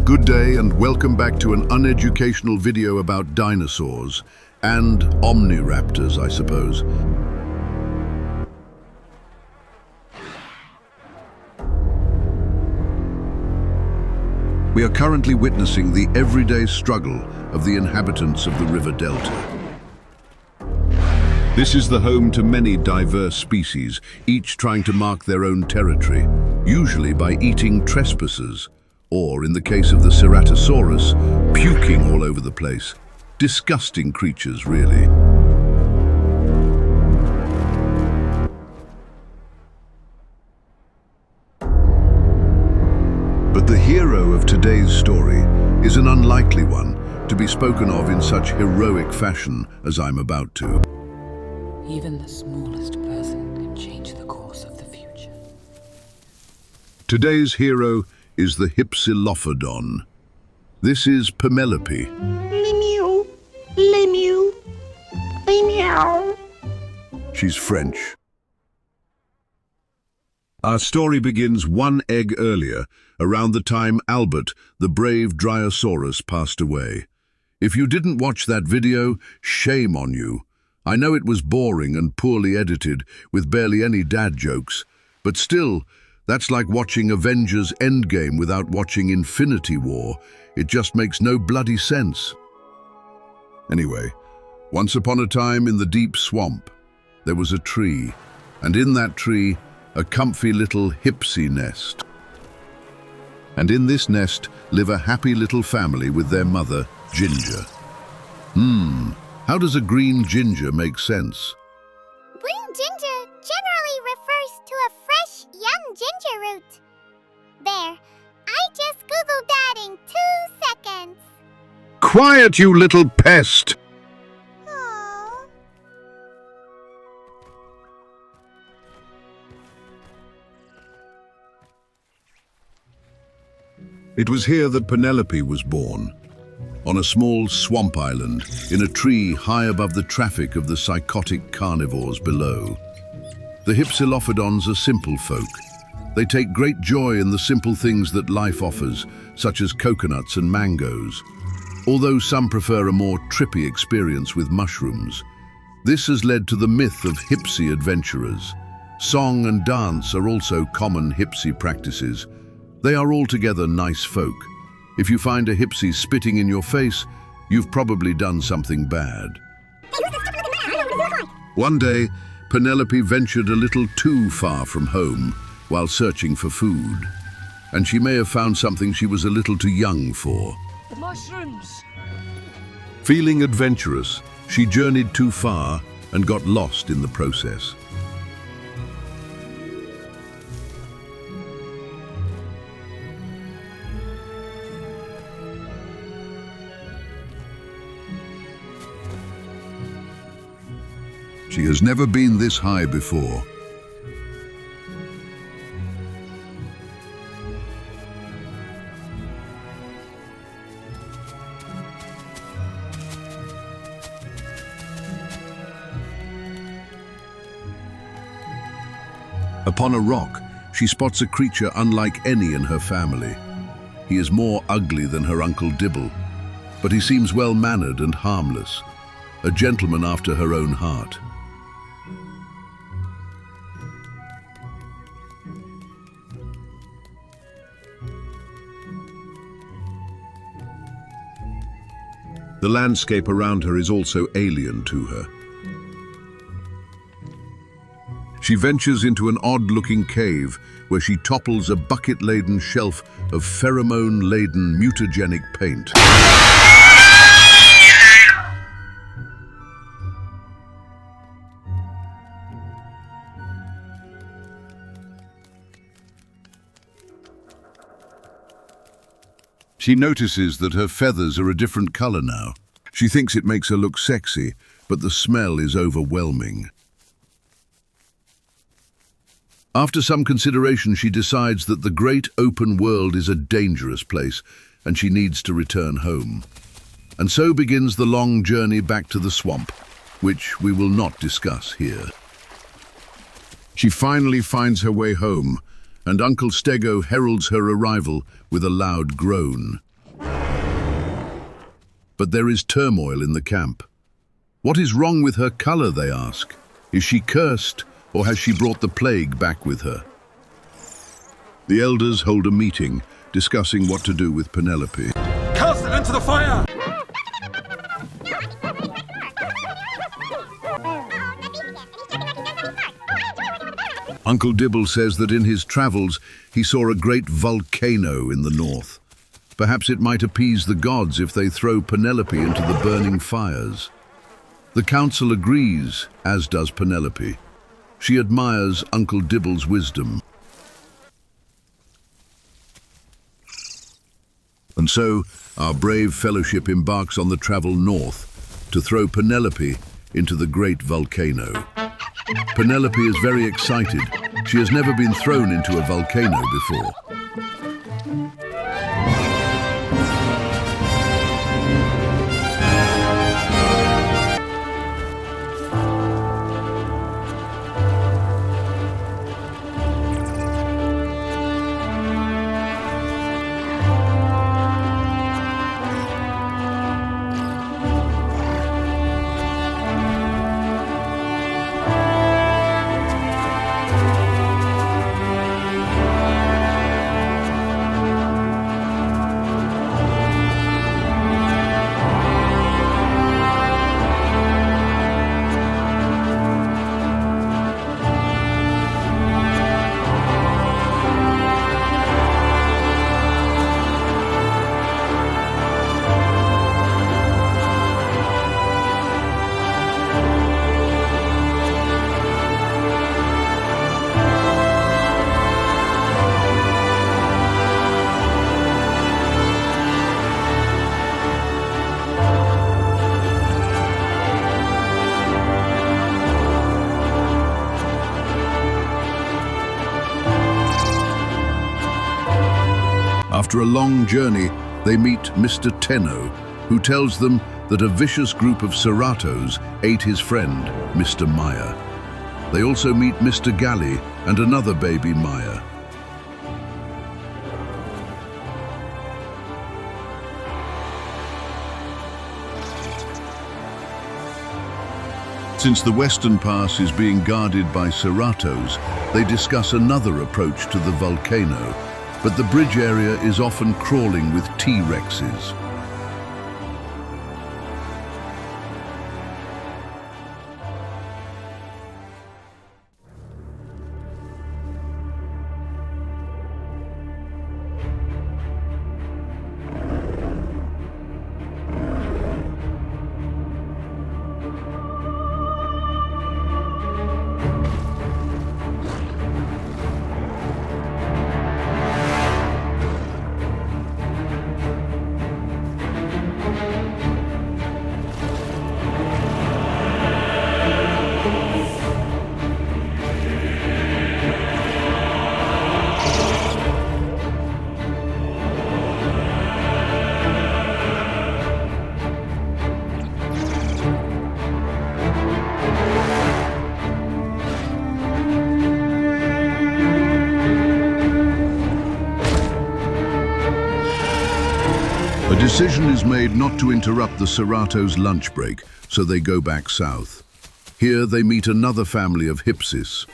Good day and welcome back to an uneducational video about dinosaurs and omniraptors, I suppose. We are currently witnessing the everyday struggle of the inhabitants of the river delta. This is the home to many diverse species, each trying to mark their own territory, usually by eating trespassers, or, in the case of the Ceratosaurus, puking all over the place. Disgusting creatures, really. But the hero of today's story is an unlikely one to be spoken of in such heroic fashion as I'm about to. Even the smallest person can change the course of the future. Today's hero is the Hypsilophodon. This is Penelope. Meow, meow, meow. She's French. Our story begins one egg earlier, around the time Albert, the brave Dryosaurus, passed away. If you didn't watch that video, shame on you. I know it was boring and poorly edited, with barely any dad jokes, but still, that's like watching Avengers Endgame without watching Infinity War. It just makes no bloody sense. Anyway, once upon a time in the deep swamp, there was a tree, and in that tree, a comfy little Hypsi nest. And in this nest live a happy little family with their mother, Ginger. How does a green ginger make sense? Green ginger generally refers to a fresh, young ginger root. There, I just Googled that in 2 seconds. Quiet, you little pest! Aww. It was here that Penelope was born, on a small swamp island, in a tree high above the traffic of the psychotic carnivores below. The Hypsilophodons are simple folk. They take great joy in the simple things that life offers, such as coconuts and mangoes, although some prefer a more trippy experience with mushrooms. This has led to the myth of Hypsi adventurers. Song and dance are also common Hypsi practices. They are altogether nice folk. If you find a Hypsi spitting in your face, you've probably done something bad. One day, Penelope ventured a little too far from home while searching for food, and she may have found something she was a little too young for. The mushrooms! Feeling adventurous, she journeyed too far and got lost in the process. She has never been this high before. Upon a rock, she spots a creature unlike any in her family. He is more ugly than her Uncle Dibble, but he seems well-mannered and harmless, a gentleman after her own heart. The landscape around her is also alien to her. She ventures into an odd-looking cave where she topples a bucket-laden shelf of pheromone-laden mutagenic paint. She notices that her feathers are a different color now. She thinks it makes her look sexy, but the smell is overwhelming. After some consideration, she decides that the great open world is a dangerous place, and she needs to return home. And so begins the long journey back to the swamp, which we will not discuss here. She finally finds her way home, and Uncle Stego heralds her arrival with a loud groan. But there is turmoil in the camp. What is wrong with her color, they ask? Is she cursed, or has she brought the plague back with her? The elders hold a meeting, discussing what to do with Penelope. Cast it into the fire! Uncle Dibble says that in his travels he saw a great volcano in the north. Perhaps it might appease the gods if they throw Penelope into the burning fires. The council agrees, as does Penelope. She admires Uncle Dibble's wisdom. And so, our brave fellowship embarks on the travel north to throw Penelope into the great volcano. Penelope is very excited. She has never been thrown into a volcano before. After a long journey, they meet Mr. Tenno, who tells them that a vicious group of Ceratos ate his friend, Mr. Maya. They also meet Mr. Galley and another baby Maya. Since the western pass is being guarded by Ceratos, they discuss another approach to the volcano, but the bridge area is often crawling with T-Rexes. A decision is made not to interrupt the Ceratos' lunch break, so they go back south. Here they meet another family of Hypsis.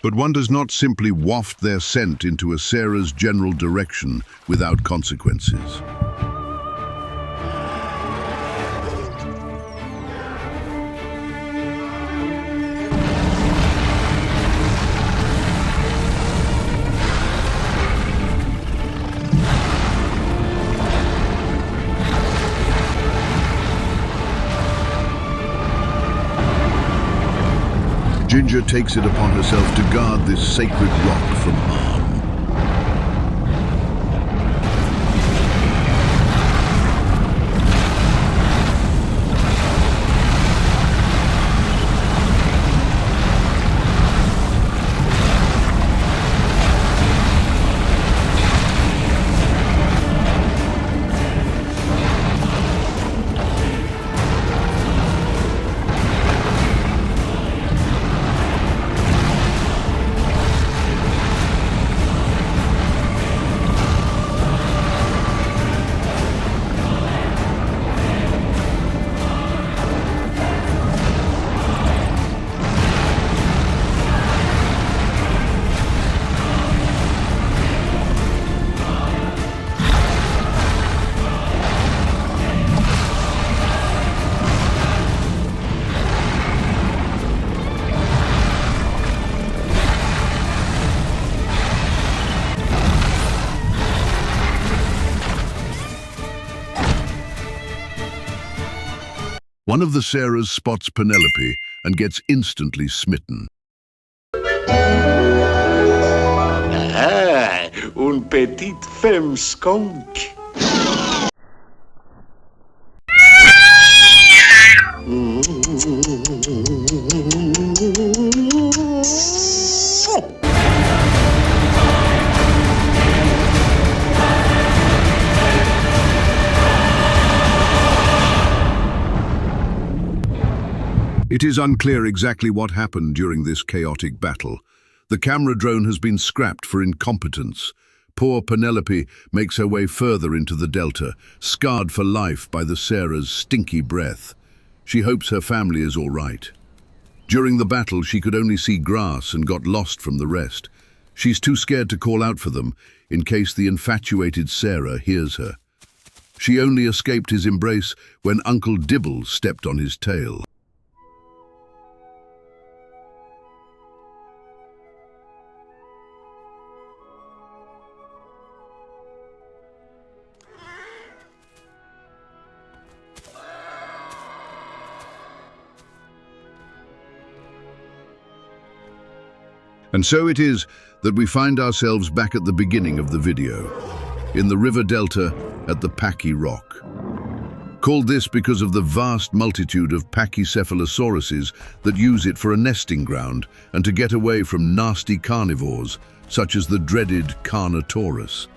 But one does not simply waft their scent into a Sarah's general direction without consequences. Ginger takes it upon herself to guard this sacred rock from harm. One of the Sarahs spots Penelope and gets instantly smitten. Ah, un petit femme skunk. It is unclear exactly what happened during this chaotic battle. The camera drone has been scrapped for incompetence. Poor Penelope makes her way further into the delta, scarred for life by the Sarah's stinky breath. She hopes her family is all right. During the battle, she could only see grass and got lost from the rest. She's too scared to call out for them in case the infatuated Sarah hears her. She only escaped his embrace when Uncle Dibble stepped on his tail. And so it is that we find ourselves back at the beginning of the video, in the river delta at the Pachy Rock. Called this because of the vast multitude of pachycephalosauruses that use it for a nesting ground and to get away from nasty carnivores, such as the dreaded Carnotaurus.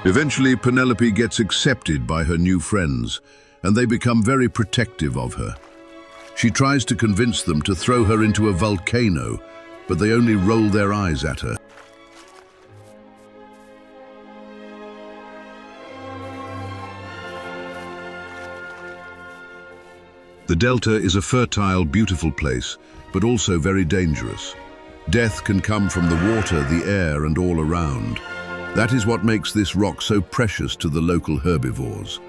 Eventually, Penelope gets accepted by her new friends, and they become very protective of her. She tries to convince them to throw her into a volcano, but they only roll their eyes at her. The delta is a fertile, beautiful place, but also very dangerous. Death can come from the water, the air, and all around. That is what makes this rock so precious to the local herbivores.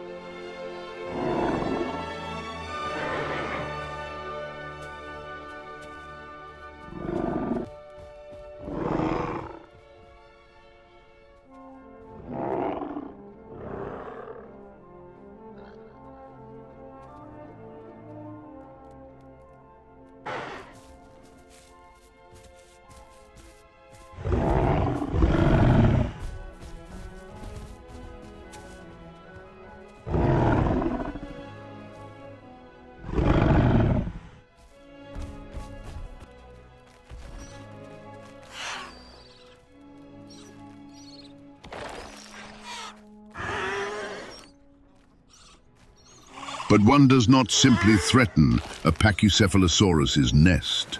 But one does not simply threaten a Pachycephalosaurus's nest.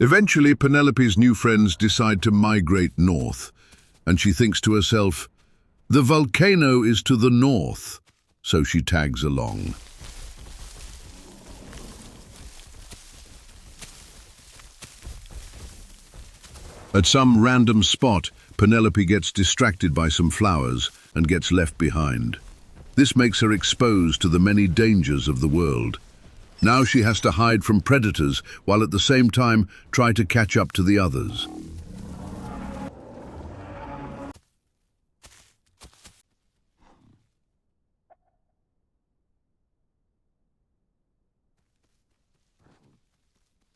Eventually, Penelope's new friends decide to migrate north, and she thinks to herself, the volcano is to the north, so she tags along. At some random spot, Penelope gets distracted by some flowers and gets left behind. This makes her exposed to the many dangers of the world. Now she has to hide from predators while at the same time try to catch up to the others.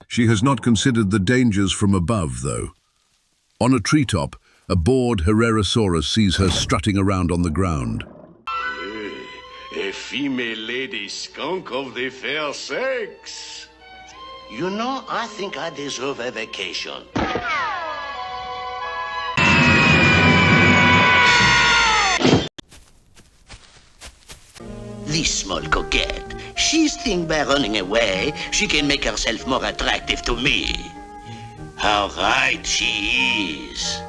She has not considered the dangers from above, though. On a treetop, a bored Herrerasaurus sees her strutting around on the ground. A female lady skunk of the fair sex. You know, I think I deserve a vacation. This small coquette, she's think by running away, she can make herself more attractive to me. How right she is.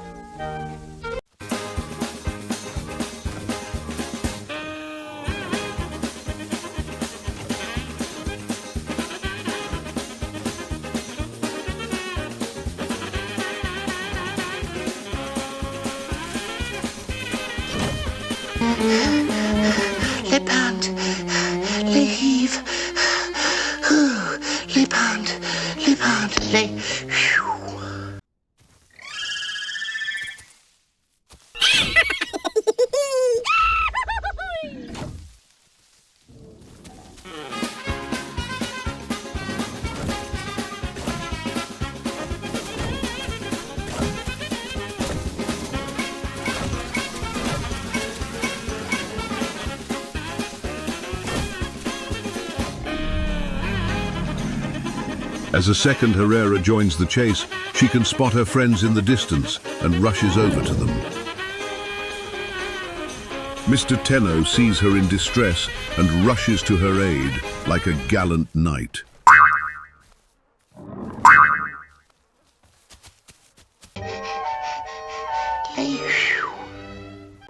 Les pentes, les rives, les pentes, les... As a second Herrera joins the chase, she can spot her friends in the distance and rushes over to them. Mr. Tenno sees her in distress and rushes to her aid like a gallant knight.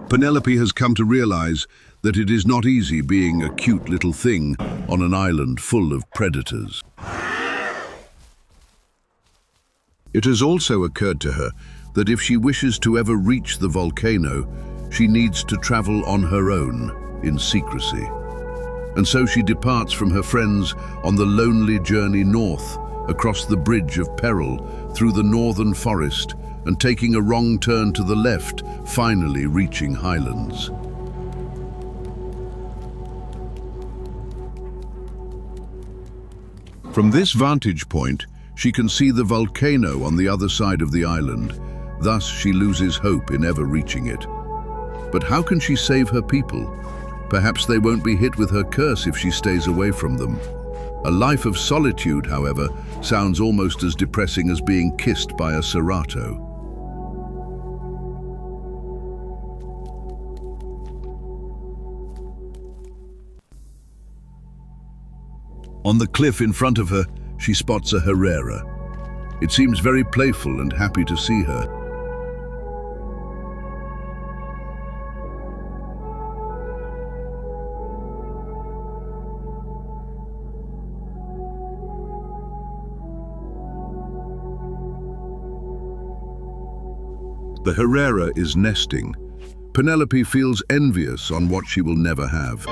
Penelope has come to realize that it is not easy being a cute little thing on an island full of predators. It has also occurred to her that if she wishes to ever reach the volcano, she needs to travel on her own, in secrecy. And so she departs from her friends on the lonely journey north, across the Bridge of Peril, through the northern forest, and taking a wrong turn to the left, finally reaching Highlands. From this vantage point, she can see the volcano on the other side of the island. Thus, she loses hope in ever reaching it. But how can she save her people? Perhaps they won't be hit with her curse if she stays away from them. A life of solitude, however, sounds almost as depressing as being kissed by a Serato. On the cliff in front of her, she spots a Herrera. It seems very playful and happy to see her. The Herrera is nesting. Penelope feels envious on what she will never have.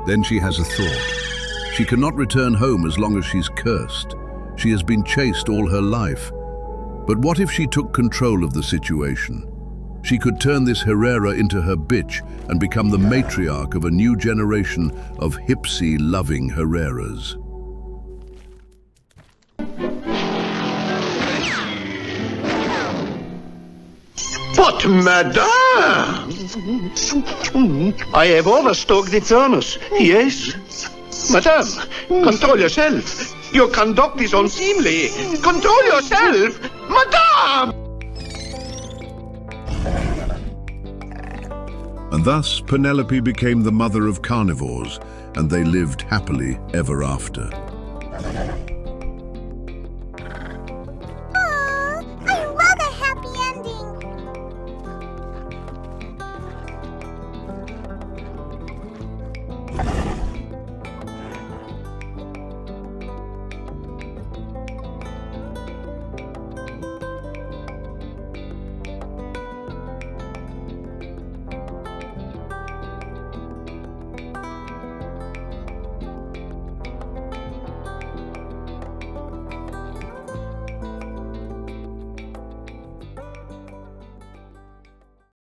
Then she has a thought. She cannot return home as long as she's cursed. She has been chased all her life. But what if she took control of the situation? She could turn this Herrera into her bitch and become the matriarch of a new generation of Hypsi-loving Herreras. But, madame, I have overstocked the furnace, yes. Madame, control yourself. Your conduct is unseemly. Control yourself, madame! And thus, Penelope became the mother of carnivores and they lived happily ever after.